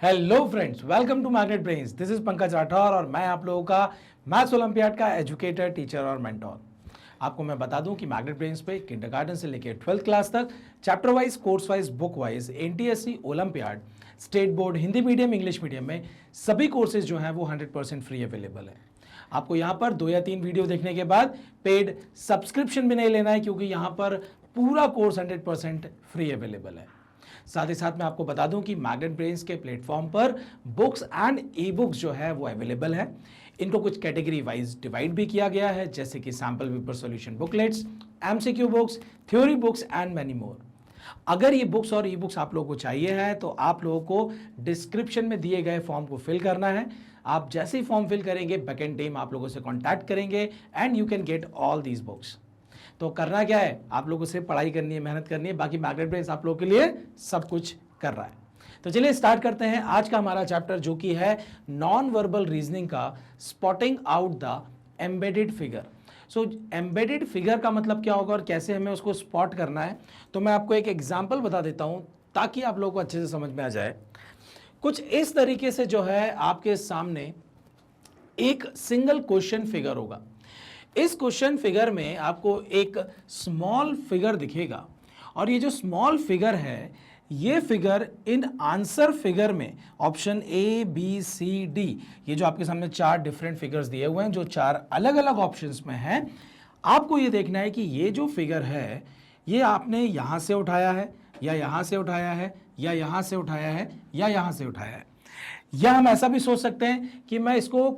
Hello friends, welcome to Magnet Brains. This is Pankaj Rathore और मैं आप लोगों का मैथ्स ओलंपियाड का एजुकेटर, टीचर और मेंटोर। आपको मैं बता दूं कि मैग्नेट ब्रेन्स पे किंडरगार्टन से लेकर 12th क्लास तक chapter wise, course wise, book wise, NTSC, olympiad, state board, Hindi medium, English medium में सभी कोर्सेज जो हैं वो 100% फ्री अवेलेबल है। आपको यहाँ पर 2 या 3 वीडियो देखने के बाद पेड सब्सक्रिप्शन भी नहीं लेना है, क्योंकि यहाँ पर पूरा कोर्स 100% फ्री अवेलेबल है। साथ ही साथ मैं आपको बता दूं कि मैग्नेट ब्रेन्स के प्लेटफॉर्म पर बुक्स एंड ई बुक्स जो है वो अवेलेबल है। इनको कुछ कैटेगरी वाइज डिवाइड भी किया गया है, जैसे कि sample paper solution booklets, MCQ books, theory books and many more. अगर ये बुक्स और ई बुक्स आप लोगों को चाहिए है तो आप लोगों को डिस्क्रिप्शन में दिए गए फॉर्म को फिल करना है। आप जैसे ही फॉर्म फिल करेंगे, बैकएंड टीम आप लोगों से कॉन्टैक्ट करेंगे and you can get all these books. तो करना क्या है, आप लोगों से पढ़ाई करनी है, मेहनत करनी है, बाकी मैग्नेट ब्रेन्स आप लोगों के लिए सब कुछ कर रहा है। तो चलिए स्टार्ट करते हैं आज का हमारा चैप्टर, जो कि है नॉन वर्बल रीजनिंग का spotting out the embedded figure. So embedded figure का मतलब क्या होगा और कैसे हमें उसको स्पॉट करना है, तो मैं आपको एक एग्जाम्पल बता देता हूं ताकि आप लोगों को अच्छे से समझ में आ जाए। कुछ इस तरीके से जो है आपके सामने एक सिंगल क्वेश्चन फिगर होगा। इस क्वेश्चन फिगर में आपको एक स्मॉल फिगर दिखेगा और ये जो स्मॉल फिगर है, ये फिगर इन आंसर फिगर में option A B C D, ये जो आपके सामने 4 डिफरेंट फिगर्स दिए हुए हैं जो 4 अलग अलग ऑप्शंस में हैं, आपको ये देखना है कि ये जो फिगर है ये आपने यहां से उठाया है या यहां से उठाया है या यहां से उठाया है या यहां से उठाया है। या हम ऐसा भी सोच सकते हैं कि मैं इसको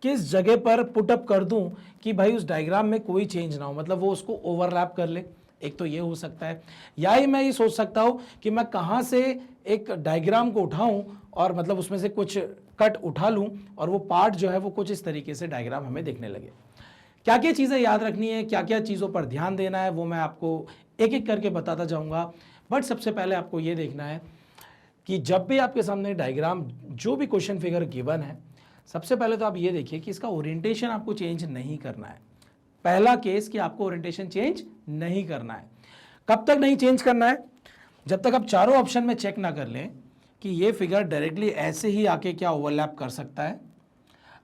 किस जगह पर पुटअप कर दूं कि भाई उस डायग्राम में कोई चेंज ना हो, मतलब वो उसको ओवरलैप कर ले। एक तो ये हो सकता है, या ही मैं ये सोच सकता हूं कि मैं कहां से एक डायग्राम को उठाऊं और मतलब उसमें से कुछ कट उठा लूं और वो पार्ट जो है वो कुछ इस तरीके से डायग्राम हमें दिखने लगे। क्या क्या चीज़ें याद रखनी है, क्या क्या चीज़ों पर ध्यान देना है, वो मैं आपको एक एक करके बताता जाऊंगा। बट सबसे पहले आपको ये देखना है कि जब भी आपके सामने डायग्राम, जो भी क्वेश्चन फिगर गिवन है, सबसे पहले तो आप ये देखिए कि इसका ओरिएंटेशन आपको चेंज नहीं करना है। पहला केस कि आपको ओरिएंटेशन चेंज नहीं करना है। कब तक नहीं चेंज करना है? जब तक आप चारों ऑप्शन में चेक ना कर लें कि ये फिगर डायरेक्टली ऐसे ही आके क्या ओवरलैप कर सकता है।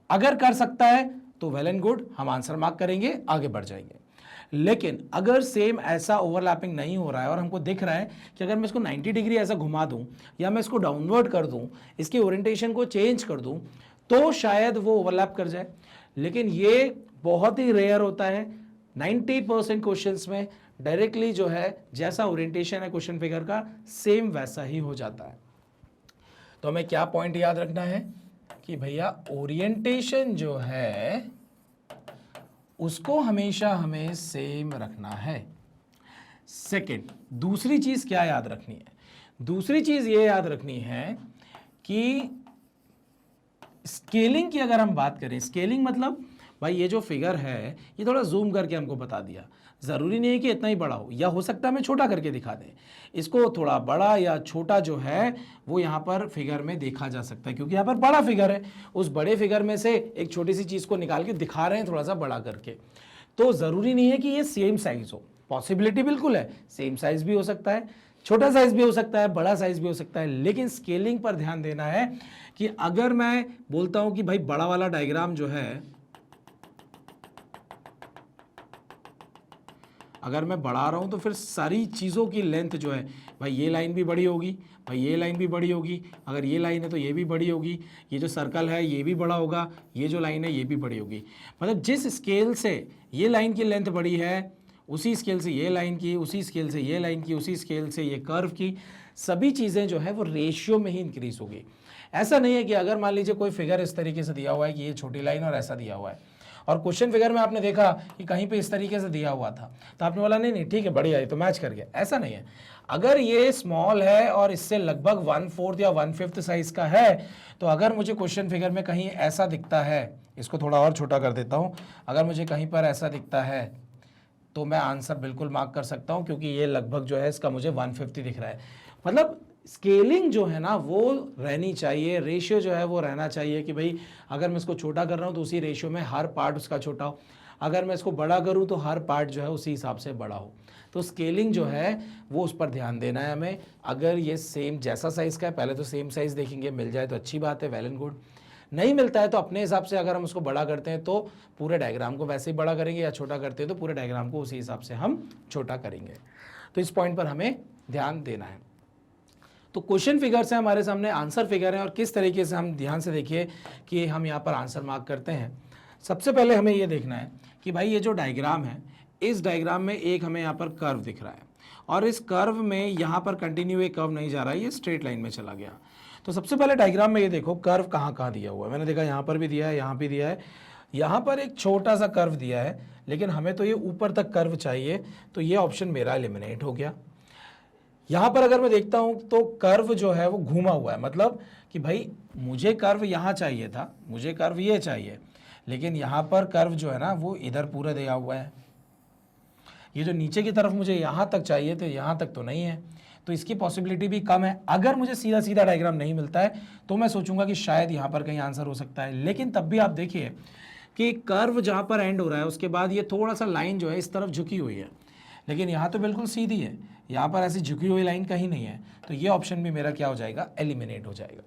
अगर कर सकता है तो वेल एंड गुड, हम आंसर मार्क करेंगे, आगे बढ़ जाएंगे। लेकिन अगर सेम ऐसा ओवरलैपिंग नहीं हो रहा है और हमको दिख रहा है कि अगर मैं इसको 90 डिग्री ऐसा घुमा दूं या मैं इसको डाउनवर्ड कर दूं, इसके ओरिएंटेशन को चेंज कर दूं, तो शायद वो ओवरलैप कर जाए। लेकिन ये बहुत ही रेयर होता है। 90% क्वेश्चंस में डायरेक्टली जो है जैसा ओरिएंटेशन है क्वेश्चन फिगर का, सेम वैसा ही हो जाता है। तो हमें क्या पॉइंट याद रखना है कि भैया ओरिएंटेशन जो है उसको हमेशा हमें सेम रखना है। सेकंड, दूसरी चीज क्या याद रखनी है? दूसरी चीज ये याद रखनी है कि स्केलिंग की अगर हम बात करें, स्केलिंग मतलब भाई ये जो फिगर है ये थोड़ा जूम करके हमको बता दिया। ज़रूरी नहीं है कि इतना ही बड़ा हो, या हो सकता है हमें छोटा करके दिखा दें। इसको थोड़ा बड़ा या छोटा जो है वो यहाँ पर फिगर में देखा जा सकता है, क्योंकि यहाँ पर बड़ा फिगर है। उस बड़े फिगर में से एक छोटी सी चीज़ को निकाल के दिखा रहे हैं थोड़ा सा बड़ा करके। तो ज़रूरी नहीं है कि ये सेम साइज़ हो, पॉसिबिलिटी बिल्कुल है, सेम साइज़ भी हो सकता है, छोटा साइज भी हो सकता है, बड़ा साइज भी हो सकता है। लेकिन स्केलिंग पर ध्यान देना है कि अगर मैं बोलता हूं कि भाई बड़ा वाला डायग्राम जो है, अगर मैं बढ़ा रहा हूं तो फिर सारी चीज़ों की लेंथ जो है, भाई ये लाइन भी बड़ी होगी, भाई ये लाइन भी बड़ी होगी, अगर ये लाइन है तो ये भी बड़ी होगी, ये जो सर्कल है ये भी बड़ा होगा, ये जो लाइन है ये भी बड़ी होगी। मतलब जिस स्केल से ये लाइन की लेंथ बड़ी है, उसी स्केल से ये लाइन की, उसी स्केल से ये लाइन की, उसी स्केल से ये कर्व की, सभी चीज़ें जो है वो रेशियो में ही इंक्रीज होगी। ऐसा नहीं है कि अगर मान लीजिए कोई फिगर इस तरीके से दिया हुआ है कि ये छोटी लाइन और ऐसा दिया हुआ है, और क्वेश्चन फिगर में आपने देखा कि कहीं पे इस तरीके से दिया हुआ था, तो आपने बोला नहीं नहीं ठीक है बढ़िया, ये तो मैच कर गया। ऐसा नहीं है। अगर ये स्मॉल है और इससे लगभग 1/4 या 1/5 साइज का है, तो अगर मुझे क्वेश्चन फिगर में कहीं ऐसा दिखता है, इसको थोड़ा और छोटा कर देता हूँ, अगर मुझे कहीं पर ऐसा दिखता है तो मैं आंसर बिल्कुल मार्क कर सकता हूं, क्योंकि ये लगभग जो है इसका मुझे 150 दिख रहा है। मतलब स्केलिंग जो है ना वो रहनी चाहिए, रेशियो जो है वो रहना चाहिए कि भाई अगर मैं इसको छोटा कर रहा हूं तो उसी रेशियो में हर पार्ट उसका छोटा हो। अगर मैं इसको बड़ा करूं तो हर पार्ट जो है उसी हिसाब से बड़ा हो। तो स्केलिंग जो है वो उस पर ध्यान देना है हमें। अगर ये सेम जैसा साइज़ का है, पहले तो सेम साइज़ देखेंगे, मिल जाए तो अच्छी बात है, वेल एंड गुड। नहीं मिलता है तो अपने हिसाब से अगर हम उसको बड़ा करते हैं तो पूरे डायग्राम को वैसे ही बड़ा करेंगे, या छोटा करते हैं तो पूरे डायग्राम को उसी हिसाब से हम छोटा करेंगे। तो इस पॉइंट पर हमें ध्यान देना है। तो क्वेश्चन फिगर्स हैं हमारे सामने, आंसर फिगर है, और किस तरीके से हम ध्यान से देखिए कि हम यहाँ पर आंसर मार्क करते हैं। सबसे पहले हमें ये देखना है कि भाई ये जो डायग्राम है, इस डायग्राम में एक हमें यहाँ पर कर्व दिख रहा है, और इस कर्व में यहाँ पर कंटिन्यू एक कर्व नहीं जा रहा है, ये स्ट्रेट लाइन में चला गया। तो सबसे पहले डायग्राम में ये देखो कर्व कहाँ कहाँ दिया हुआ है। मैंने देखा यहाँ पर भी दिया है, यहाँ भी दिया है, यहाँ पर एक छोटा सा कर्व दिया है, लेकिन हमें तो ये ऊपर तक कर्व चाहिए, तो ये ऑप्शन मेरा एलिमिनेट हो गया। यहाँ पर अगर मैं देखता हूँ तो कर्व जो है वो घूमा हुआ है, मतलब कि भाई मुझे कर्व यहाँ चाहिए था, मुझे कर्व ये चाहिए, लेकिन यहाँ पर कर्व जो है ना वो इधर पूरा दिया हुआ है। ये जो नीचे की तरफ मुझे यहाँ तक चाहिए तो यहाँ तक तो नहीं है, तो इसकी पॉसिबिलिटी भी कम है। अगर मुझे सीधा सीधा डायग्राम नहीं मिलता है तो मैं सोचूंगा कि शायद यहाँ पर कहीं आंसर हो सकता है, लेकिन तब भी आप देखिए कि कर्व जहाँ पर एंड हो रहा है उसके बाद ये थोड़ा सा लाइन जो है इस तरफ झुकी हुई है, लेकिन यहाँ तो बिल्कुल सीधी है, यहाँ पर ऐसी झुकी हुई लाइन कहीं नहीं है, तो ये ऑप्शन भी मेरा क्या हो जाएगा, एलिमिनेट हो जाएगा।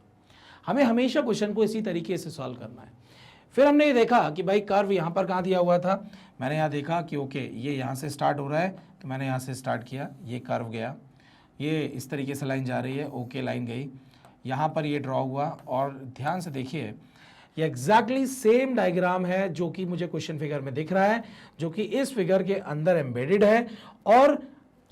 हमें हमेशा क्वेश्चन को इसी तरीके से सॉल्व करना है। फिर हमने ये देखा कि भाई कर्व यहाँ पर कहाँ दिया हुआ था, मैंने यहाँ देखा कि ओके ये यहाँ से स्टार्ट हो रहा है, तो मैंने यहाँ से स्टार्ट किया, ये कर्व गया, ये इस तरीके से लाइन जा रही है, ओके लाइन गई, यहाँ पर ये ड्रॉ हुआ, और ध्यान से देखिए ये एग्जैक्टली सेम डायग्राम है जो कि मुझे क्वेश्चन फिगर में दिख रहा है, जो कि इस फिगर के अंदर एम्बेडेड है, और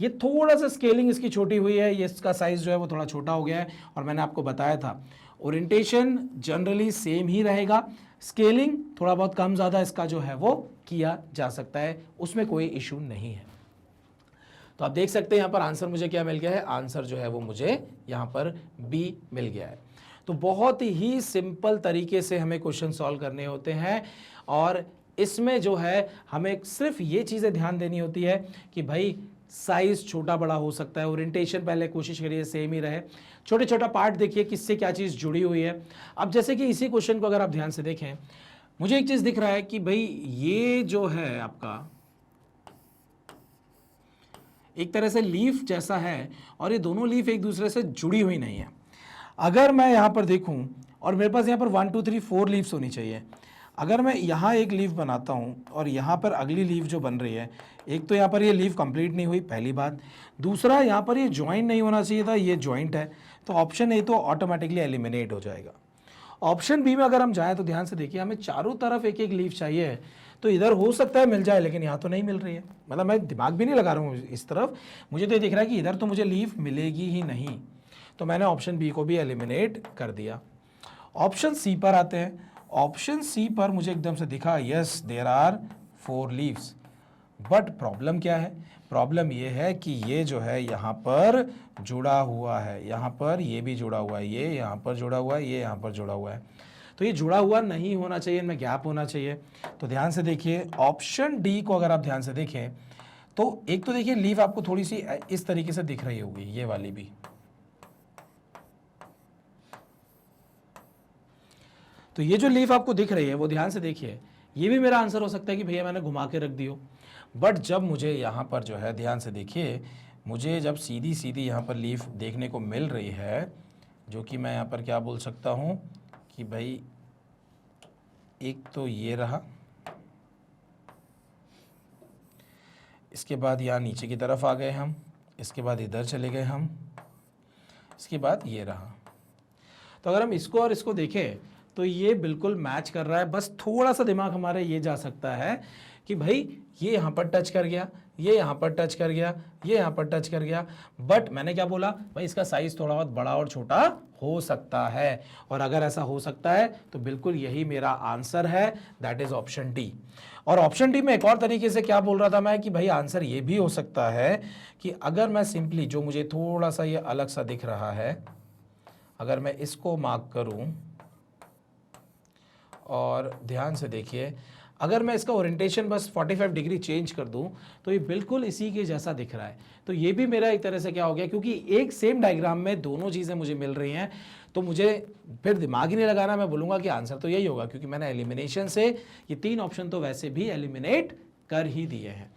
ये थोड़ा सा स्केलिंग इसकी छोटी हुई है, ये इसका साइज जो है वो थोड़ा छोटा हो गया है, और मैंने आपको बताया था ओरिएंटेशन जनरली सेम ही रहेगा, स्केलिंग थोड़ा बहुत कम ज़्यादा इसका जो है वो किया जा सकता है, उसमें कोई इशू नहीं है। तो आप देख सकते हैं यहाँ पर आंसर मुझे क्या मिल गया है, आंसर जो है वो मुझे यहाँ पर बी मिल गया है। तो बहुत ही सिंपल तरीके से हमें क्वेश्चन सॉल्व करने होते हैं, और इसमें जो है हमें सिर्फ ये चीज़ें ध्यान देनी होती है कि भाई साइज छोटा बड़ा हो सकता है, ओरिएंटेशन पहले कोशिश करिए सेम ही रहे, छोटे छोटा पार्ट देखिए किससे क्या चीज़ जुड़ी हुई है। अब जैसे कि इसी क्वेश्चन को अगर आप ध्यान से देखें, मुझे एक चीज़ दिख रहा है कि भाई ये जो है आपका एक तरह से लीफ जैसा है, और ये दोनों लीफ एक दूसरे से जुड़ी हुई नहीं है। अगर मैं यहाँ पर देखूँ और मेरे पास यहाँ पर 1 2 3 4 लीव्स होनी चाहिए, अगर मैं यहाँ एक लीफ बनाता हूँ और यहाँ पर अगली लीफ जो बन रही है, एक तो यहाँ पर ये लीफ कंप्लीट नहीं हुई, पहली बात, दूसरा यहाँ पर ये ज्वाइंट नहीं होना चाहिए था, ये ज्वाइंट है, तो ऑप्शन ए तो ऑटोमेटिकली एलिमिनेट हो जाएगा। ऑप्शन बी में अगर हम जाएँ तो ध्यान से देखिए, हमें चारों तरफ एक एक लीफ चाहिए, तो इधर हो सकता है मिल जाए, लेकिन यहाँ तो नहीं मिल रही है, मतलब मैं दिमाग भी नहीं लगा रहा हूँ इस तरफ, मुझे तो ये दिख रहा है कि इधर तो मुझे लीफ मिलेगी ही नहीं, तो मैंने ऑप्शन बी को भी एलिमिनेट कर दिया। ऑप्शन सी पर आते हैं। ऑप्शन सी पर मुझे एकदम से दिखा yes there are 4 leaves, but problem क्या है, प्रॉब्लम ये है कि ये जो है यहाँ पर जुड़ा हुआ है, यहाँ पर ये भी जुड़ा हुआ है, ये यहाँ पर जुड़ा हुआ है, ये यहाँ पर जुड़ा हुआ है, तो ये जुड़ा हुआ नहीं होना चाहिए, इनमें गैप होना चाहिए। तो ध्यान से देखिए ऑप्शन डी को अगर आप ध्यान से देखें तो एक तो देखिए लीफ आपको थोड़ी सी इस तरीके से दिख रही होगी, ये वाली भी, तो ये जो लीफ आपको दिख रही है वो ध्यान से देखिए, ये भी मेरा आंसर हो सकता है कि भैया मैंने घुमा के रख दी हो, बट जब मुझे यहाँ पर जो है ध्यान से देखिए, मुझे जब सीधी सीधी यहाँ पर लीफ देखने को मिल रही है, जो कि मैं यहाँ पर क्या बोल सकता हूँ कि भाई एक तो ये रहा, इसके बाद यहाँ नीचे की तरफ आ गए हम, इसके बाद इधर चले गए हम, इसके बाद ये रहा। तो अगर हम इसको और इसको देखें तो ये बिल्कुल मैच कर रहा है, बस थोड़ा सा दिमाग हमारा ये जा सकता है कि भाई ये यहाँ पर टच कर गया, ये यहाँ पर टच कर गया, ये यहाँ पर टच कर गया, बट मैंने क्या बोला भाई इसका साइज थोड़ा बहुत बड़ा और छोटा हो सकता है, और अगर ऐसा हो सकता है तो बिल्कुल यही मेरा आंसर है, दैट इज ऑप्शन डी। और ऑप्शन डी में एक और तरीके से क्या बोल रहा था मैं कि भाई आंसर ये भी हो सकता है कि अगर मैं सिंपली जो मुझे थोड़ा सा ये अलग सा दिख रहा है, अगर मैं इसको मार्क करूं और ध्यान से देखिए, अगर मैं इसका ओरिएंटेशन बस 45 डिग्री चेंज कर दूं तो ये बिल्कुल इसी के जैसा दिख रहा है। तो ये भी मेरा एक तरह से क्या हो गया, क्योंकि एक सेम डायग्राम में दोनों चीज़ें मुझे मिल रही हैं, तो मुझे फिर दिमाग ही नहीं लगाना, मैं बोलूँगा कि आंसर तो यही होगा, क्योंकि मैंने एलिमिनेशन से ये 3 ऑप्शन तो वैसे भी एलिमिनेट कर ही दिए हैं।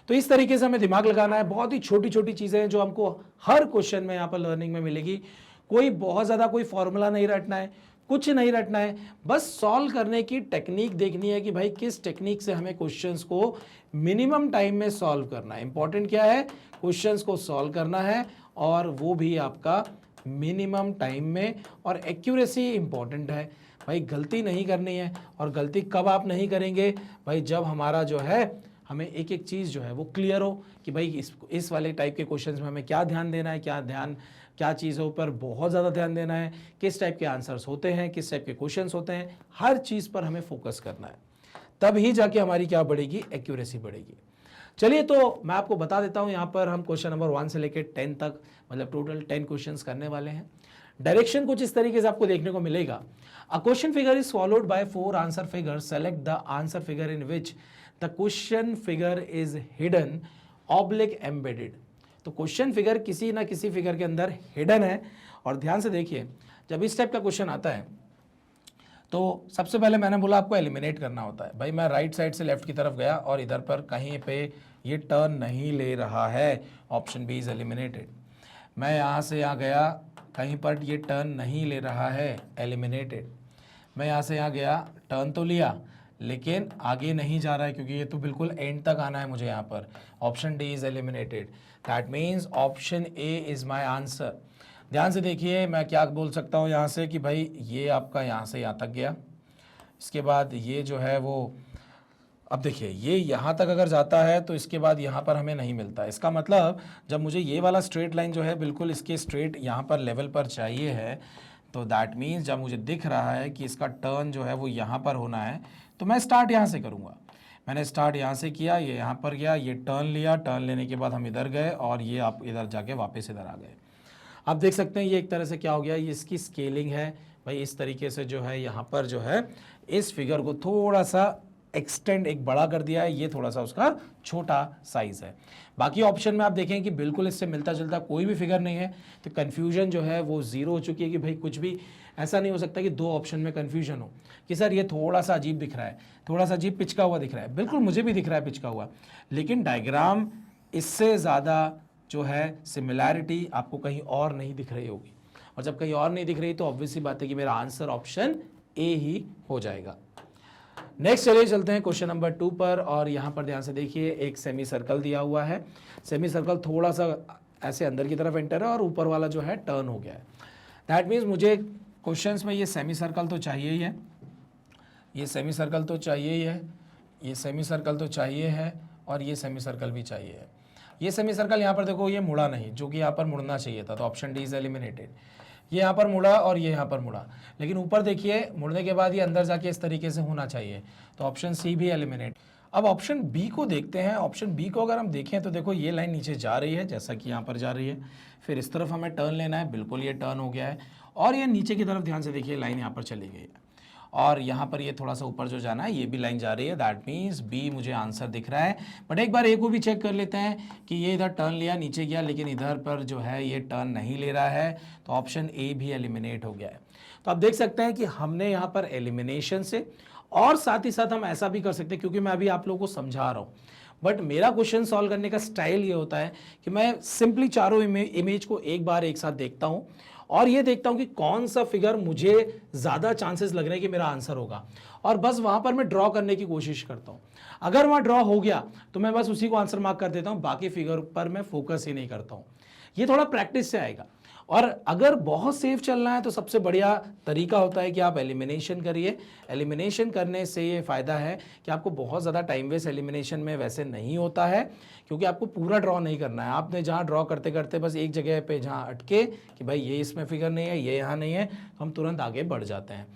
तो इस तरीके से हमें दिमाग लगाना है। बहुत ही छोटी छोटी चीज़ें हैं जो हमको हर क्वेश्चन में यहाँ पर लर्निंग में मिलेगी। कोई बहुत ज़्यादा कोई फॉर्मूला नहीं रटना है, कुछ नहीं रटना है, बस सॉल्व करने की टेक्निक देखनी है कि भाई किस टेक्निक से हमें क्वेश्चंस को मिनिमम टाइम में सॉल्व करना है। इंपॉर्टेंट क्या है, क्वेश्चंस को सॉल्व करना है, और वो भी आपका मिनिमम टाइम में। और एक्यूरेसी इंपॉर्टेंट है भाई, गलती नहीं करनी है। और गलती कब आप नहीं करेंगे भाई, जब हमारा जो है हमें एक एक चीज़ जो है वो क्लियर हो कि भाई इस वाले टाइप के क्वेश्चंस में हमें क्या ध्यान देना है, क्या चीज़ों पर बहुत ज़्यादा ध्यान देना है, किस टाइप के आंसर्स होते हैं, किस टाइप के क्वेश्चंस होते हैं, हर चीज़ पर हमें फोकस करना है। तब ही जाके हमारी क्या बढ़ेगी, एक्यूरेसी बढ़ेगी। चलिए, तो मैं आपको बता देता हूँ, यहाँ पर हम क्वेश्चन नंबर 1 से लेकर 10 तक, मतलब टोटल 10 क्वेश्चंस करने वाले हैं। डायरेक्शन कुछ इस तरीके से आपको देखने को मिलेगा। A question figure is followed by 4 answer figure, select the answer figure in which the question figure is hidden oblique embedded. तो क्वेश्चन फिगर किसी ना किसी फिगर के अंदर हिडन है। और ध्यान से देखिए, जब इस टाइप का क्वेश्चन आता है तो सबसे पहले मैंने बोला आपको एलिमिनेट करना होता है। भाई मैं राइट साइड से लेफ्ट की तरफ गया और इधर पर कहीं पे ये टर्न नहीं ले रहा है, ऑप्शन बी इज एलिमिनेटेड। मैं यहाँ से यहाँ गया, कहीं पर ये टर्न नहीं ले रहा है, एलिमिनेटेड। मैं यहाँ से यहाँ गया, टर्न तो लिया लेकिन आगे नहीं जा रहा है, क्योंकि ये तो बिल्कुल एंड तक आना है मुझे यहाँ पर, option D is eliminated. That means option A is my answer. ध्यान से देखिए, मैं क्या बोल सकता हूँ यहाँ से कि भाई ये आपका यहाँ से यहाँ तक गया, इसके बाद ये जो है वो, अब देखिए ये यहाँ तक अगर जाता है तो इसके बाद यहाँ पर हमें नहीं मिलता। इसका मतलब जब मुझे ये वाला स्ट्रेट लाइन जो है बिल्कुल इसके स्ट्रेट यहाँ पर लेवल पर चाहिए है, तो दैट मीन्स जब मुझे दिख रहा है कि इसका टर्न जो है वो यहाँ पर होना है, तो मैं स्टार्ट यहाँ से करूँगा। मैंने स्टार्ट यहाँ से किया, ये यहाँ पर गया, ये टर्न लिया, टर्न लेने के बाद हम इधर गए और ये आप इधर जाके वापस इधर आ गए। आप देख सकते हैं ये एक तरह से क्या हो गया, ये इसकी स्केलिंग है भाई। इस तरीके से जो है यहाँ पर जो है इस फिगर को थोड़ा सा एक्सटेंड, एक बड़ा कर दिया है, ये थोड़ा सा उसका छोटा साइज है। बाकी ऑप्शन में आप देखें कि बिल्कुल इससे मिलता जुलता कोई भी फिगर नहीं है, तो कन्फ्यूजन जो है वो जीरो हो चुकी है कि भाई कुछ भी ऐसा नहीं हो सकता कि 2 ऑप्शन में कन्फ्यूजन हो कि सर ये थोड़ा सा अजीब दिख रहा है, थोड़ा सा अजीब पिचका हुआ दिख रहा है। बिल्कुल मुझे भी दिख रहा है पिचका हुआ, लेकिन डायग्राम इससे ज़्यादा जो है सिमिलैरिटी आपको कहीं और नहीं दिख रही होगी। और जब कहीं और नहीं दिख रही तो ऑब्वियस सी बात है कि मेरा आंसर ऑप्शन ए ही हो जाएगा। नेक्स्ट चलिए चलते हैं क्वेश्चन नंबर 2 पर। और यहाँ पर ध्यान से देखिए, एक सेमी सर्कल दिया हुआ है। सेमी सर्कल थोड़ा सा ऐसे अंदर की तरफ एंटर है और ऊपर वाला जो है टर्न हो गया है। दैट मीन्स मुझे क्वेश्चंस में ये सेमी सर्कल तो चाहिए ही है, ये सेमी सर्कल तो चाहिए ही है, ये सेमी सर्कल तो चाहिए है, और ये सेमी सर्कल भी चाहिए है। ये सेमी सर्कल यहाँ पर देखो ये मुड़ा नहीं, जो कि यहाँ पर मुड़ना चाहिए था, तो ऑप्शन डी इज एलिमिनेटेड। ये यहाँ पर मुड़ा और ये यहाँ पर मुड़ा, लेकिन ऊपर देखिए मुड़ने के बाद ये अंदर जाके इस तरीके से होना चाहिए, तो ऑप्शन सी भी एलिमिनेट। अब ऑप्शन बी को देखते हैं। ऑप्शन बी को अगर हम देखें तो देखो ये लाइन नीचे जा रही है जैसा कि यहाँ पर जा रही है, फिर इस तरफ हमें टर्न लेना है, बिल्कुल ये टर्न हो गया है, और ये नीचे की तरफ ध्यान से देखिए लाइन यहाँ पर चली गई है, और यहाँ पर ये थोड़ा सा ऊपर जो जाना है ये भी लाइन जा रही है। दैट मीन्स बी मुझे आंसर दिख रहा है। बट एक बार ए को भी चेक कर लेते हैं कि ये इधर टर्न लिया, नीचे गया, लेकिन इधर पर जो है ये टर्न नहीं ले रहा है, तो ऑप्शन ए भी एलिमिनेट हो गया है। तो आप देख सकते हैं कि हमने यहाँ पर एलिमिनेशन से, और साथ ही साथ हम ऐसा भी कर सकते हैं, क्योंकि मैं अभी आप लोगों को समझा रहा हूँ, बट मेरा क्वेश्चन सॉल्व करने का स्टाइल ये होता है कि मैं सिंपली चारों इमेज को एक बार एक साथ देखता हूँ और ये देखता हूं कि कौन सा फिगर मुझे ज़्यादा चांसेस लग रहे हैं कि मेरा आंसर होगा, और बस वहां पर मैं ड्रॉ करने की कोशिश करता हूं। अगर वहां ड्रॉ हो गया तो मैं बस उसी को आंसर मार्क कर देता हूं, बाकी फिगर पर मैं फोकस ही नहीं करता हूं। ये थोड़ा प्रैक्टिस से आएगा। और अगर बहुत सेफ चलना है तो सबसे बढ़िया तरीका होता है कि आप एलिमिनेशन करिए। एलिमिनेशन करने से ये फ़ायदा है कि आपको बहुत ज़्यादा टाइम वेस्ट एलिमिनेशन में वैसे नहीं होता है, क्योंकि आपको पूरा ड्रॉ नहीं करना है। आपने जहाँ ड्रॉ करते करते बस एक जगह पे जहाँ अटके कि भाई ये इसमें फिगर नहीं है, ये यहाँ नहीं है, तो हम तुरंत आगे बढ़ जाते हैं।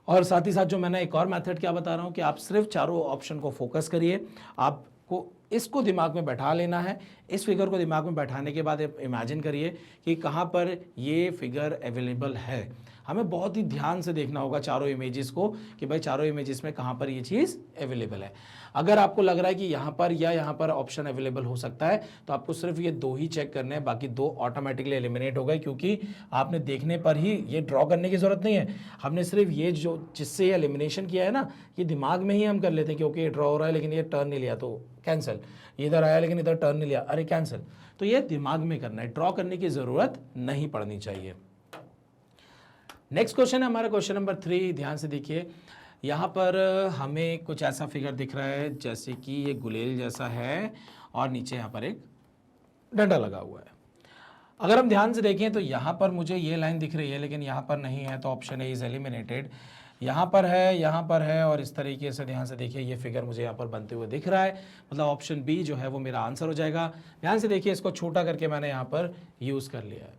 और साथ ही साथ जो मैंने एक और मेथड क्या बता रहा हूँ कि आप सिर्फ चारों ऑप्शन को फोकस करिए। आपको इसको दिमाग में बैठा लेना है, इस फिगर को दिमाग में बैठाने के बाद इमेजिन करिए कि कहाँ पर ये फिगर अवेलेबल है। हमें बहुत ही ध्यान से देखना होगा चारों इमेजेस को कि भाई चारों इमेजेस में कहाँ पर ये चीज़ अवेलेबल है। अगर आपको लग रहा है कि यहाँ पर या यहाँ पर ऑप्शन अवेलेबल हो सकता है तो आपको सिर्फ ये 2 ही चेक करने हैं, बाकी 2 ऑटोमेटिकली एलिमिनेट हो गए, क्योंकि आपने देखने पर ही ये ड्रॉ करने की ज़रूरत नहीं है। हमने सिर्फ ये जो जिससे ये एलिमिनेशन किया है ना, ये दिमाग में ही हम कर लेते हैं क्योंकि ये ड्रॉ हो रहा है लेकिन ये टर्न नहीं लिया तो कैंसिल, इधर आया लेकिन इधर टर्न नहीं लिया, अरे कैंसिल। तो ये दिमाग में करना है, ड्रॉ करने की ज़रूरत नहीं पड़नी चाहिए। नेक्स्ट क्वेश्चन है हमारा क्वेश्चन नंबर 3। ध्यान से देखिए, यहाँ पर हमें कुछ ऐसा फिगर दिख रहा है जैसे कि ये गुलेल जैसा है और नीचे यहाँ पर एक डंडा लगा हुआ है। अगर हम ध्यान से देखें तो यहाँ पर मुझे ये लाइन दिख रही है लेकिन यहाँ पर नहीं है, तो ऑप्शन ए इज एलिमिनेटेड। यहाँ पर है और इस तरीके से ध्यान से देखिए ये फिगर मुझे यहाँ पर बनते हुए दिख रहा है, मतलब ऑप्शन बी जो है वो मेरा आंसर हो जाएगा। ध्यान से देखिए, इसको छोटा करके मैंने यहाँ पर यूज़ कर लिया है।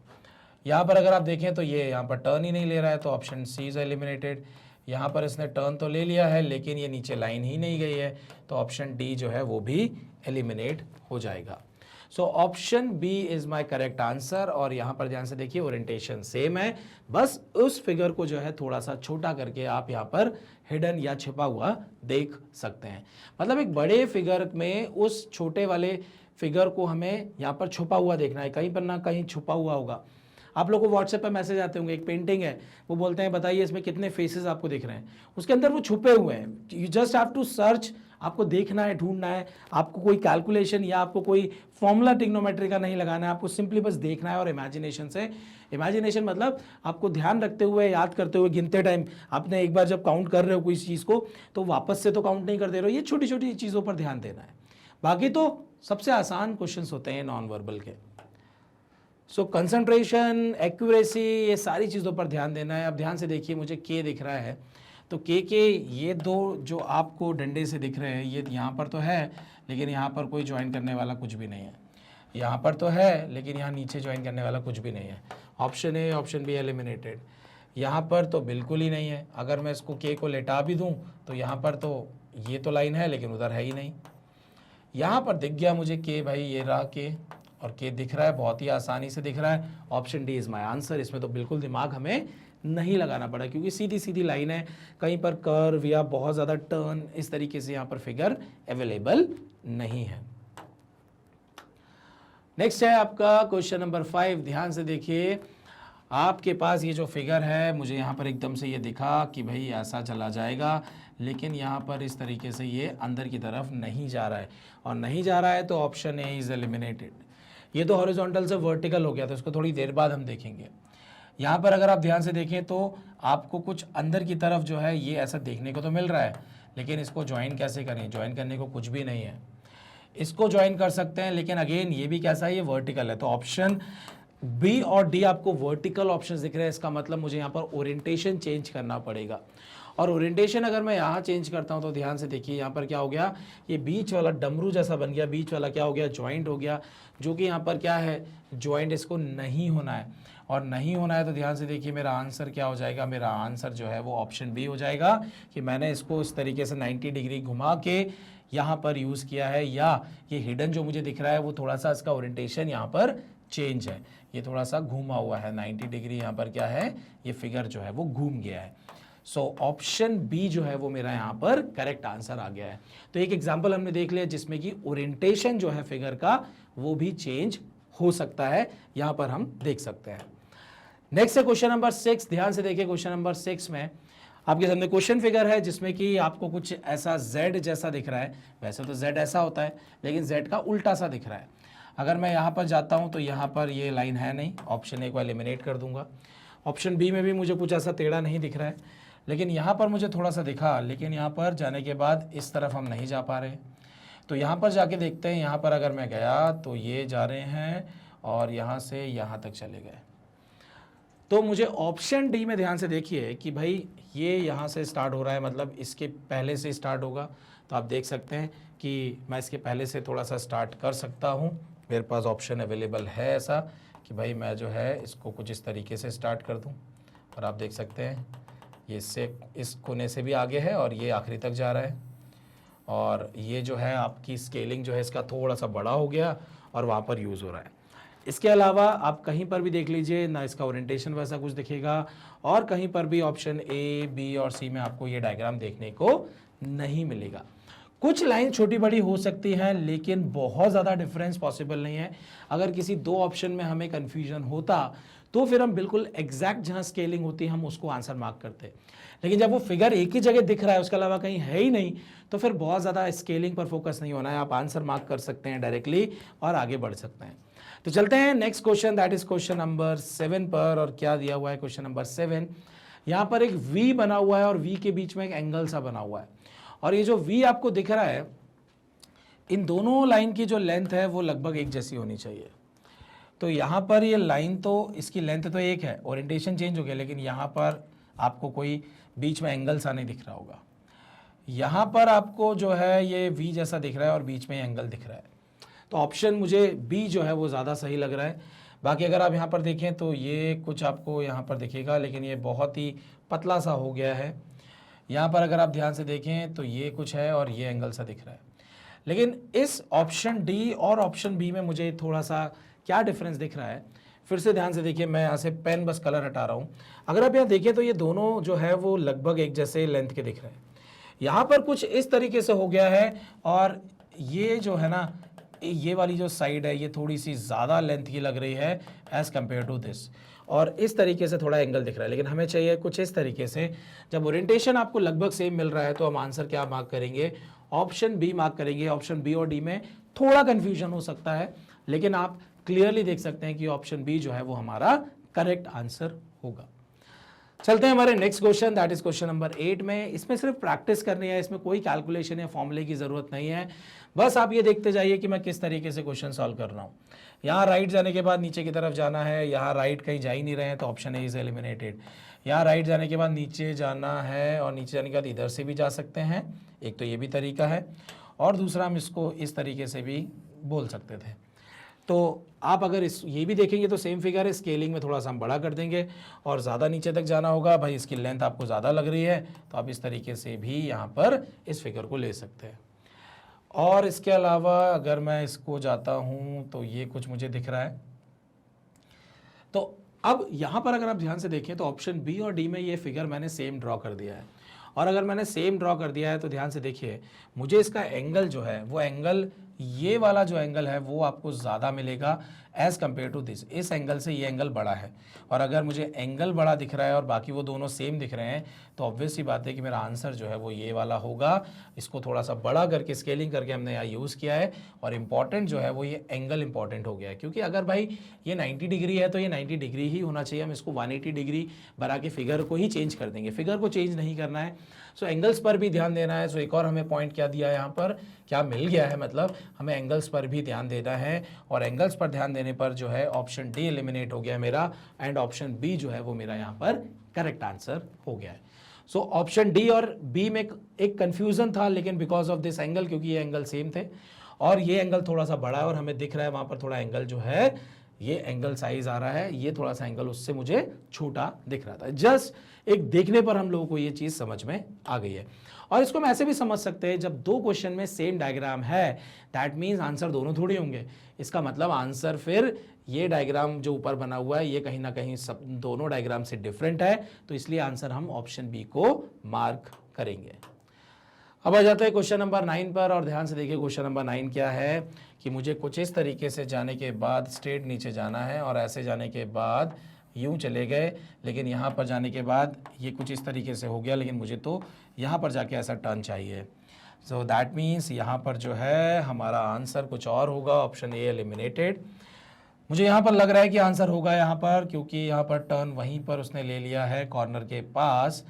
यहाँ पर अगर आप देखें तो ये यहाँ पर टर्न ही नहीं ले रहा है, तो ऑप्शन सी इज एलिमिनेटेड। यहाँ पर इसने टर्न तो ले लिया है लेकिन ये नीचे लाइन ही नहीं गई है, तो ऑप्शन डी जो है वो भी एलिमिनेट हो जाएगा। So option B is my correct answer. और यहाँ पर ध्यान से देखिए ओरिएंटेशन सेम है, बस उस फिगर को जो है थोड़ा सा छोटा करके आप यहाँ पर हिडन या छिपा हुआ देख सकते हैं। मतलब एक बड़े फिगर में उस छोटे वाले फिगर को हमें यहाँ पर छुपा हुआ देखना है, कहीं पर ना कहीं छुपा हुआ होगा। आप लोगों को व्हाट्सएप पर मैसेज आते होंगे, एक पेंटिंग है, वो बोलते हैं बताइए इसमें कितने फेसेस आपको दिख रहे हैं, उसके अंदर वो छुपे हुए हैं। You just have to search, आपको देखना है, ढूंढना है, आपको कोई कैलकुलेशन या आपको कोई फॉर्मूला ट्रिग्नोमेट्री का नहीं लगाना है, आपको सिंपली बस देखना है और इमेजिनेशन से, इमेजिनेशन मतलब आपको ध्यान रखते हुए, याद करते हुए, गिनते टाइम आपने एक बार जब काउंट कर रहे हो कोई चीज़ को तो वापस से तो काउंट नहीं कर दे रहे हो, ये छोटी छोटी चीज़ों पर ध्यान देना है। बाकी तो सबसे आसान क्वेश्चंस होते हैं नॉन वर्बल के। सो कंसंट्रेशन, एक्यूरेसी, ये सारी चीज़ों पर ध्यान देना है। अब ध्यान से देखिए, मुझे के दिख रहा है, तो के ये 2 जो आपको डंडे से दिख रहे हैं ये यहाँ पर तो है लेकिन यहाँ पर कोई ज्वाइन करने वाला कुछ भी नहीं है, यहाँ पर तो है लेकिन यहाँ नीचे ज्वाइन करने वाला कुछ भी नहीं है। Option A, option be eliminated. यहाँ पर तो बिल्कुल ही नहीं है। अगर मैं इसको के को लेटा भी दूँ तो यहाँ पर तो ये तो लाइन है लेकिन उधर है ही नहीं। यहाँ पर दिख गया मुझे के, भाई ये रहा के, और के दिख रहा है, बहुत ही आसानी से दिख रहा है। Option D is my answer. इसमें तो बिल्कुल दिमाग हमें नहीं लगाना पड़ा क्योंकि सीधी सीधी लाइन है, कहीं पर कर्व या बहुत ज़्यादा टर्न इस तरीके से यहाँ पर फिगर अवेलेबल नहीं है। नेक्स्ट है आपका क्वेश्चन नंबर 5। ध्यान से देखिए, आपके पास ये जो फिगर है, मुझे यहाँ पर एकदम से ये दिखा कि भाई ऐसा चला जाएगा लेकिन यहाँ पर इस तरीके से ये अंदर की तरफ नहीं जा रहा है, और नहीं जा रहा है तो ऑप्शन ए इज एलिमिनेटेड। ये तो हॉरिजॉन्टल से वर्टिकल हो गया, तो इसको थोड़ी देर बाद हम देखेंगे। यहाँ पर अगर आप ध्यान से देखें तो आपको कुछ अंदर की तरफ जो है ये ऐसा देखने को तो मिल रहा है, लेकिन इसको ज्वाइन कैसे करें? ज्वाइन करने को कुछ भी नहीं है। इसको ज्वाइन कर सकते हैं लेकिन अगेन ये भी कैसा है, ये वर्टिकल है, तो ऑप्शन बी और डी आपको वर्टिकल ऑप्शंस दिख रहे हैं। इसका मतलब मुझे यहाँ पर ओरिएंटेशन चेंज करना पड़ेगा, और ओरिएंटेशन अगर मैं यहाँ चेंज करता हूँ तो ध्यान से देखिए यहाँ पर क्या हो गया, ये बीच वाला डमरू जैसा बन गया, बीच वाला क्या हो गया, ज्वाइंट हो गया, जो कि यहाँ पर क्या है, ज्वाइंट। इसको नहीं होना है, और नहीं होना है तो ध्यान से देखिए मेरा आंसर क्या हो जाएगा, मेरा आंसर जो है वो ऑप्शन बी हो जाएगा कि मैंने इसको इस तरीके से 90 डिग्री घुमा के यहाँ पर यूज़ किया है, या ये हिडन जो मुझे दिख रहा है वो थोड़ा सा इसका ओरिएंटेशन यहाँ पर चेंज है, ये थोड़ा सा घूमा हुआ है 90 डिग्री, यहाँ पर क्या है, ये फिगर जो है वो घूम गया है। सो ऑप्शन बी जो है वो मेरा यहाँ पर करेक्ट आंसर आ गया है। तो एक एग्जांपल हमने देख लिया जिसमें कि ओरिएंटेशन जो है फिगर का वो भी चेंज हो सकता है, यहाँ पर हम देख सकते हैं। नेक्स्ट है क्वेश्चन नंबर 6। ध्यान से देखिए, क्वेश्चन नंबर 6 में आपके सामने क्वेश्चन फिगर है जिसमें कि आपको कुछ ऐसा Z जैसा दिख रहा है। वैसे तो Z ऐसा होता है लेकिन Z का उल्टा सा दिख रहा है। अगर मैं यहाँ पर जाता हूँ तो यहाँ पर ये लाइन है नहीं, ऑप्शन ए को एलिमिनेट कर दूंगा। ऑप्शन बी में भी मुझे कुछ ऐसा टेढ़ा नहीं दिख रहा है, लेकिन यहाँ पर मुझे थोड़ा सा दिखा, लेकिन यहाँ पर जाने के बाद इस तरफ हम नहीं जा पा रहे। तो यहाँ पर जाके देखते हैं, यहाँ पर अगर मैं गया तो ये जा रहे हैं और यहाँ से यहाँ तक चले गए। तो मुझे ऑप्शन डी में ध्यान से देखिए कि भाई ये यहाँ से स्टार्ट हो रहा है, मतलब इसके पहले से स्टार्ट होगा। तो आप देख सकते हैं कि मैं इसके पहले से थोड़ा सा स्टार्ट कर सकता हूँ, मेरे पास ऑप्शन अवेलेबल है ऐसा कि भाई मैं जो है इसको कुछ इस तरीके से स्टार्ट कर दूँ। और आप देख सकते हैं ये इससे इस कोने से भी आगे है और ये आखिरी तक जा रहा है, और ये जो है आपकी स्केलिंग जो है इसका थोड़ा सा बड़ा हो गया, और वहाँ पर यूज़ हो रहा है। इसके अलावा आप कहीं पर भी देख लीजिए ना इसका ओरिएंटेशन वैसा कुछ दिखेगा और कहीं पर भी ऑप्शन ए, बी और सी में आपको ये डायग्राम देखने को नहीं मिलेगा। कुछ लाइन छोटी बड़ी हो सकती हैं लेकिन बहुत ज़्यादा डिफरेंस पॉसिबल नहीं है। अगर किसी दो ऑप्शन में हमें कन्फ्यूजन होता तो फिर हम बिल्कुल एग्जैक्ट जहाँ स्केलिंग होती है हम उसको आंसर मार्क करते, लेकिन जब वो फिगर एक ही जगह दिख रहा है उसके अलावा कहीं है ही नहीं तो फिर बहुत ज़्यादा स्केलिंग पर फोकस नहीं होना है, आप आंसर मार्क कर सकते हैं डायरेक्टली और आगे बढ़ सकते हैं। तो चलते हैं next question, that is question number 7 पर। और क्या दिया हुआ है क्वेश्चन नंबर 7, यहाँ पर एक वी बना हुआ है और वी के बीच में एक एंगल सा बना हुआ है और ये जो वी आपको दिख रहा है इन दोनों लाइन की जो लेंथ है वो लगभग एक जैसी होनी चाहिए। तो यहाँ पर ये लाइन तो इसकी लेंथ तो एक है, ओरिएंटेशन चेंज हो गया, लेकिन यहाँ पर आपको कोई बीच में एंगल सा नहीं दिख रहा होगा। यहाँ पर आपको जो है ये वी जैसा दिख रहा है और बीच में एंगल दिख रहा है, तो ऑप्शन मुझे बी जो है वो ज़्यादा सही लग रहा है। बाकी अगर आप यहाँ पर देखें तो ये कुछ आपको यहाँ पर दिखेगा लेकिन ये बहुत ही पतला सा हो गया है। यहाँ पर अगर आप ध्यान से देखें तो ये कुछ है और ये एंगल सा दिख रहा है, लेकिन इस ऑप्शन डी और ऑप्शन बी में मुझे थोड़ा सा क्या डिफरेंस दिख रहा है। फिर से ध्यान से देखिए, मैं यहाँ से पेन बस कलर हटा रहा हूँ। अगर आप यहाँ देखें तो ये दोनों जो है वो लगभग एक जैसे लेंथ के दिख रहे हैं। यहाँ पर कुछ इस तरीके से हो गया है और ये जो है ना ये वाली जो साइड है ये थोड़ी सी ज़्यादा लेंथ की लग रही है एज़ कम्पेयर टू दिस, और इस तरीके से थोड़ा एंगल दिख रहा है। लेकिन हमें चाहिए कुछ इस तरीके से। जब ओरिएंटेशन आपको लगभग सेम मिल रहा है तो हम आंसर क्या मार्क करेंगे, ऑप्शन बी मार्क करेंगे। ऑप्शन बी और डी में थोड़ा कन्फ्यूजन हो सकता है लेकिन आप क्लियरली देख सकते हैं कि ऑप्शन बी जो है वो हमारा करेक्ट आंसर होगा। चलते हैं हमारे next question, that is question number 8 में। इसमें सिर्फ प्रैक्टिस करनी है, इसमें कोई कैलकुलेशन या फॉर्मूले की ज़रूरत नहीं है। बस आप ये देखते जाइए कि मैं किस तरीके से क्वेश्चन सॉल्व कर रहा हूँ। यहाँ राइट जाने के बाद नीचे की तरफ जाना है, यहाँ राइट कहीं जा ही नहीं रहे हैं तो ऑप्शन ए इज एलिमिनेटेड। यहाँ राइट जाने के बाद नीचे जाना है और नीचे जाने के बाद इधर से भी जा सकते हैं, एक तो ये भी तरीका है, और दूसरा हम इसको इस तरीके से भी बोल सकते थे। तो आप अगर ये भी देखेंगे तो सेम फिगर है, स्केलिंग में थोड़ा सा हम बड़ा कर देंगे और ज़्यादा नीचे तक जाना होगा। भाई इसकी लेंथ आपको ज़्यादा लग रही है तो आप इस तरीके से भी यहाँ पर इस फिगर को ले सकते हैं। और इसके अलावा अगर मैं इसको जाता हूँ तो ये कुछ मुझे दिख रहा है। तो अब यहाँ पर अगर आप ध्यान से देखें तो ऑप्शन बी और डी में ये फिगर मैंने सेम ड्रॉ कर दिया है, और अगर मैंने सेम ड्रॉ कर दिया है तो ध्यान से देखिए मुझे इसका एंगल जो है वो एंगल, ये वाला जो एंगल है वो आपको ज़्यादा मिलेगा एज़ कम्पेयर टू दिस। इस एंगल से ये एंगल बड़ा है, और अगर मुझे एंगल बड़ा दिख रहा है और बाकी वो दोनों सेम दिख रहे हैं तो ऑब्वियस सी बात है कि मेरा आंसर जो है वो ये वाला होगा। इसको थोड़ा सा बड़ा करके स्केलिंग करके हमने यहाँ यूज़ किया है, और इम्पॉर्टेंट जो है वो ये एंगल इंपॉर्टेंट हो गया है, क्योंकि अगर भाई ये 90 डिग्री है तो ये 90 डिग्री ही होना चाहिए। हम इसको 180 डिग्री बना के फिगर को ही चेंज कर देंगे, फिगर को चेंज नहीं करना है। सो एंगल्स पर भी ध्यान देना है। सो एक और हमें पॉइंट क्या दिया है यहाँ पर, क्या मिल गया है, मतलब हमें एंगल्स पर भी ध्यान देना है, और एंगल्स पर ध्यान देने पर जो है ऑप्शन डी एलिमिनेट हो गया मेरा, एंड ऑप्शन बी जो है वो मेरा यहाँ पर करेक्ट आंसर हो गया है। सो ऑप्शन डी और बी में एक कंफ्यूजन था, लेकिन बिकॉज ऑफ दिस एंगल, क्योंकि ये एंगल सेम थे और ये एंगल थोड़ा सा बड़ा है और हमें दिख रहा है वहाँ पर थोड़ा एंगल जो है ये एंगल साइज आ रहा है, ये थोड़ा सा एंगल उससे मुझे छोटा दिख रहा था। जस्ट एक देखने पर हम लोगों को ये चीज़ समझ में आ गई है। और इसको हम ऐसे भी समझ सकते हैं, जब दो क्वेश्चन में सेम डायग्राम है दैट मीन्स आंसर दोनों थोड़े होंगे। इसका मतलब आंसर फिर ये डायग्राम जो ऊपर बना हुआ है ये कहीं ना कहीं सब दोनों डायग्राम से डिफरेंट है, तो इसलिए आंसर हम ऑप्शन बी को मार्क करेंगे। अब आ जाते हैं क्वेश्चन नंबर 9 पर, और ध्यान से देखिए क्वेश्चन नंबर 9 क्या है कि मुझे कुछ इस तरीके से जाने के बाद स्ट्रेट नीचे जाना है, और ऐसे जाने के बाद यूं चले गए, लेकिन यहाँ पर जाने के बाद ये कुछ इस तरीके से हो गया, लेकिन मुझे तो यहाँ पर जाके ऐसा टर्न चाहिए। सो दैट मीन्स यहाँ पर जो है हमारा आंसर कुछ और होगा, ऑप्शन ए एलिमिनेटेड। मुझे यहाँ पर लग रहा है कि आंसर होगा यहाँ पर, क्योंकि यहाँ पर टर्न वहीं पर उसने ले लिया है कॉर्नर के पास,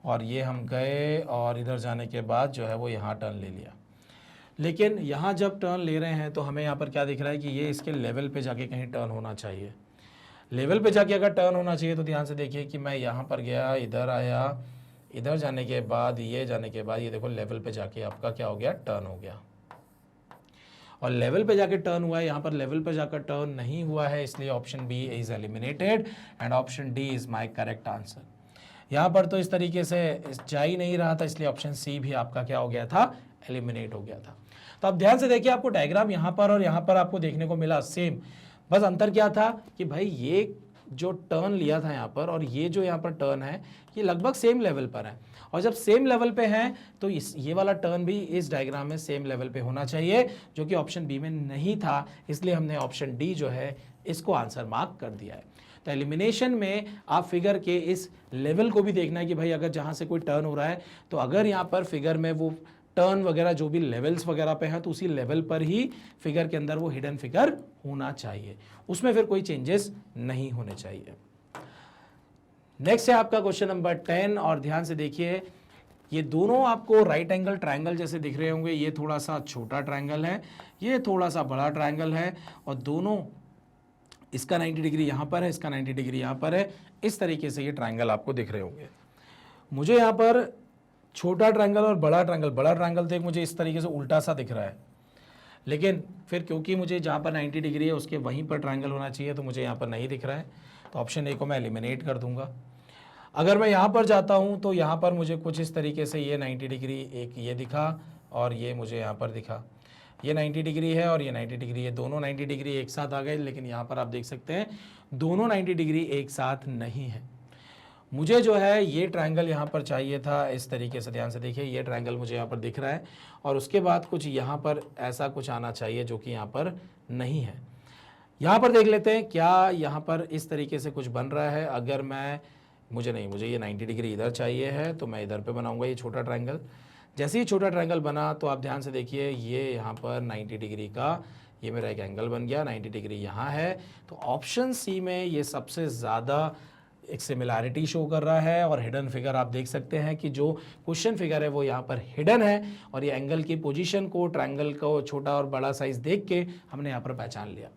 और ये हम गए और इधर जाने के बाद जो है वो यहाँ टर्न ले लिया। लेकिन यहाँ जब टर्न ले रहे हैं तो हमें यहाँ पर क्या दिख रहा है कि ये इसके लेवल पे जाके कहीं टर्न होना चाहिए। लेवल पे जाके अगर टर्न होना चाहिए तो ध्यान से देखिए कि मैं यहाँ पर गया, इधर आया, इधर जाने के बाद ये जाने के बाद ये देखो लेवल पे जाके आपका क्या हो गया, टर्न हो गया। और लेवल पे जाके टर्न हुआ है, यहाँ पर लेवल पे जाकर टर्न नहीं हुआ है, इसलिए option B is eliminated and option D is my correct answer. यहाँ पर तो इस तरीके से जा ही नहीं रहा था, इसलिए ऑप्शन सी भी आपका क्या हो गया था, एलिमिनेट हो गया था। तो अब ध्यान से देखिए, आपको डायग्राम यहाँ पर और यहाँ पर आपको देखने को मिला सेम, बस अंतर क्या था कि भाई ये जो टर्न लिया था यहाँ पर और ये जो यहाँ पर टर्न है ये लगभग सेम लेवल पर है, और जब सेम लेवल पे है तो ये वाला टर्न भी इस डायग्राम में सेम लेवल पे होना चाहिए, जो कि ऑप्शन बी में नहीं था, इसलिए हमने ऑप्शन डी जो है इसको आंसर मार्क कर दिया है। तो एलिमिनेशन में आप फिगर के इस लेवल को भी देखना है कि भाई अगर जहाँ से कोई टर्न हो रहा है तो अगर यहाँ पर फिगर में वो टर्न वगैरह जो भी लेवल्स वगैरह पे है तो उसी लेवल पर ही फिगर के अंदर वो हिडन फिगर होना चाहिए, उसमें फिर कोई चेंजेस नहीं होने चाहिए। नेक्स्ट है आपका क्वेश्चन नंबर 10, और ध्यान से देखिए, ये दोनों आपको राइट एंगल ट्रायंगल जैसे दिख रहे होंगे। ये थोड़ा सा छोटा ट्रायंगल है, ये थोड़ा सा बड़ा ट्रायंगल है, और दोनों, इसका 90 डिग्री यहाँ पर है, इसका 90 डिग्री यहाँ पर है। इस तरीके से ये ट्रायंगल आपको दिख रहे होंगे। मुझे यहाँ पर छोटा ट्रायंगल और बड़ा ट्रायंगल देख मुझे इस तरीके से उल्टा सा दिख रहा है, लेकिन फिर क्योंकि मुझे जहाँ पर 90 डिग्री है उसके वहीं पर ट्रायंगल होना चाहिए, तो मुझे यहाँ पर नहीं दिख रहा है, तो ऑप्शन ए को मैं एलिमिनेट कर दूंगा। अगर मैं यहाँ पर जाता हूँ तो यहाँ पर मुझे कुछ इस तरीके से ये 90 डिग्री एक ये दिखा और ये मुझे यहाँ पर दिखा, ये 90 डिग्री है और ये 90 डिग्री है, दोनों 90 डिग्री एक साथ आ गए, लेकिन यहाँ पर आप देख सकते हैं दोनों 90 डिग्री एक साथ नहीं है। मुझे जो है ये ट्रायंगल यहाँ पर चाहिए था इस तरीके से, ध्यान से देखिए ये ट्रायंगल मुझे यहाँ पर दिख रहा है, और उसके बाद कुछ यहाँ पर ऐसा कुछ आना चाहिए जो कि यहाँ पर नहीं है। यहाँ पर देख लेते हैं क्या यहाँ पर इस तरीके से कुछ बन रहा है। अगर मुझे ये 90 डिग्री इधर चाहिए है, तो मैं इधर पे बनाऊंगा ये छोटा ट्रायंगल। जैसे ही छोटा ट्रायंगल बना तो आप ध्यान से देखिए ये यहाँ पर 90 डिग्री का ये मेरा एक एंगल बन गया, 90 डिग्री यहाँ है, तो ऑप्शन सी में ये सबसे ज़्यादा एक सिमिलैरिटी शो कर रहा है। और हिडन फिगर आप देख सकते हैं कि जो क्वेश्चन फिगर है वो यहाँ पर हिडन है, और ये एंगल की पोजीशन को, ट्रायंगल को छोटा और बड़ा साइज देख के हमने यहाँ पर पहचान लिया।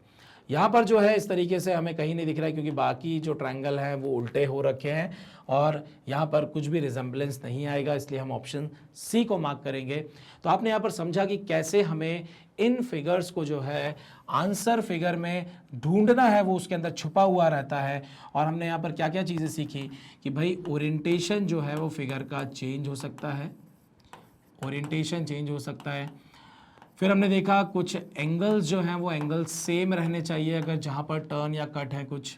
यहाँ पर जो है इस तरीके से हमें कहीं नहीं दिख रहा है, क्योंकि बाकी जो ट्रायंगल हैं वो उल्टे हो रखे हैं और यहाँ पर कुछ भी रिजेंबलेंस नहीं आएगा, इसलिए हम ऑप्शन सी को मार्क करेंगे। तो आपने यहाँ पर समझा कि कैसे हमें इन फिगर्स को जो है आंसर फिगर में ढूंढना है, वो उसके अंदर छुपा हुआ रहता है। और हमने यहाँ पर क्या क्या चीज़ें सीखी कि भाई ओरिएंटेशन जो है वो फिगर का चेंज हो सकता है, ओरिएंटेशन चेंज हो सकता है। फिर हमने देखा कुछ एंगल्स जो हैं वो एंगल सेम रहने चाहिए अगर जहाँ पर टर्न या कट है। कुछ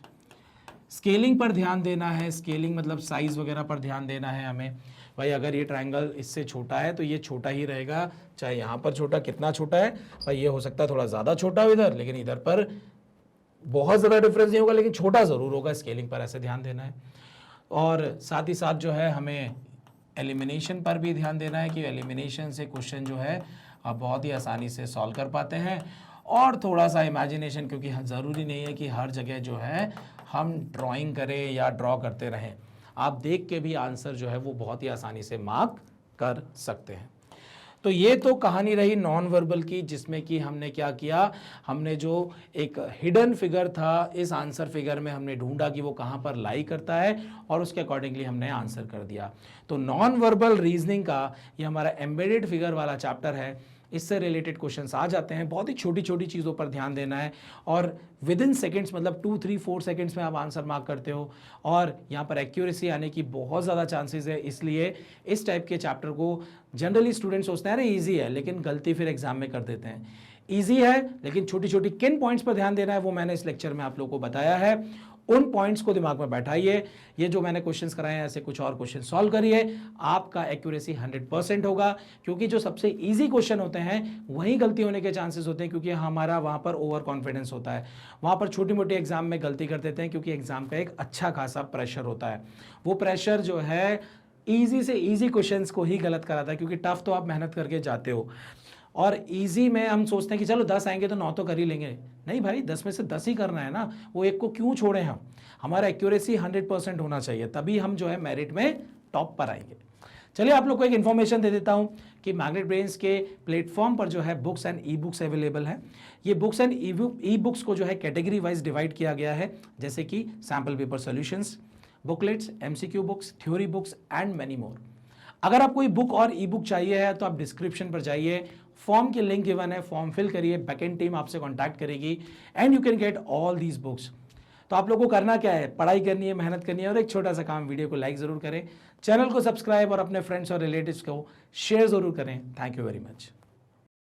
स्केलिंग पर ध्यान देना है, स्केलिंग मतलब साइज़ वगैरह पर ध्यान देना है हमें। भाई अगर ये ट्रायंगल इससे छोटा है तो ये छोटा ही रहेगा, चाहे यहाँ पर छोटा, कितना छोटा है भाई, ये हो सकता है थोड़ा ज़्यादा छोटा हो इधर, लेकिन इधर पर बहुत ज़्यादा डिफरेंस नहीं होगा, लेकिन छोटा ज़रूर होगा। स्केलिंग पर ऐसे ध्यान देना है। और साथ ही साथ जो है हमें एलिमिनेशन पर भी ध्यान देना है कि एलिमिनेशन से क्वेश्चन जो है आप बहुत ही आसानी से सॉल्व कर पाते हैं। और थोड़ा सा इमेजिनेशन, क्योंकि ज़रूरी नहीं है कि हर जगह जो है हम ड्राइंग करें या ड्रॉ करते रहें, आप देख के भी आंसर जो है वो बहुत ही आसानी से मार्क कर सकते हैं। तो ये तो कहानी रही नॉन वर्बल की, जिसमें कि हमने क्या किया, हमने जो एक हिडन फिगर था इस आंसर फिगर में हमने ढूंढा कि वो कहाँ पर लाई करता है, और उसके अकॉर्डिंगली हमने आंसर कर दिया। तो नॉन वर्बल रीजनिंग का ये हमारा एम्बेडेड फिगर वाला चैप्टर है, इससे रिलेटेड क्वेश्चंस आ जाते हैं। बहुत ही छोटी छोटी चीज़ों पर ध्यान देना है, और विद इन सेकेंड्स, मतलब 2, 3, 4 सेकेंड्स में आप आंसर मार्क करते हो, और यहाँ पर एक्यूरेसी आने की बहुत ज़्यादा चांसेस है। इसलिए इस टाइप के चैप्टर को जनरली स्टूडेंट सोचते हैं अरे ईजी है, लेकिन गलती फिर एग्जाम में कर देते हैं। ईजी है, लेकिन छोटी छोटी किन पॉइंट्स पर ध्यान देना है वो मैंने इस लेक्चर में आप लोगों को बताया है। उन पॉइंट्स को दिमाग में बैठाइए, ये जो मैंने क्वेश्चंस कराए हैं ऐसे कुछ और क्वेश्चन सॉल्व करिए, आपका एक्यूरेसी 100% होगा। क्योंकि जो सबसे इजी क्वेश्चन होते हैं वहीं गलती होने के चांसेस होते हैं, क्योंकि हमारा वहाँ पर ओवर कॉन्फिडेंस होता है। वहाँ पर छोटी मोटी एग्जाम में गलती कर देते हैं, क्योंकि एग्जाम का एक अच्छा खासा प्रेशर होता है। वो प्रेशर जो है ईजी से ईजी क्वेश्चंस को ही गलत कराता है, क्योंकि टफ तो आप मेहनत करके जाते हो, और इजी में हम सोचते हैं कि चलो 10 आएंगे तो 9 तो कर ही लेंगे। नहीं भाई, 10 में से 10 ही करना है ना, वो एक को क्यों छोड़े हम। हमारा एक्यूरेसी 100% होना चाहिए, तभी हम जो है मेरिट में टॉप पर आएंगे। चलिए आप लोग को एक इन्फॉर्मेशन दे देता हूं कि मैग्नेट ब्रेन्स के प्लेटफॉर्म पर जो है books and e books available है। ये बुक्स एंड ई बुक्स को जो है कैटेगरी वाइज डिवाइड किया गया है, जैसे कि sample paper solutions, booklets, MCQ books, theory books and many more. अगर आपको कोई बुक और ई बुक चाहिए है तो आप डिस्क्रिप्शन पर जाइए, फॉर्म की लिंक गिवन है, फॉर्म फिल करिए, बैकएंड टीम आपसे कांटेक्ट करेगी and you can get all these books. तो आप लोग को करना क्या है, पढ़ाई करनी है, मेहनत करनी है और एक छोटा सा काम, वीडियो को लाइक ज़रूर करें, चैनल को सब्सक्राइब और अपने फ्रेंड्स और रिलेटिव्स को शेयर ज़रूर करें। Thank you very much.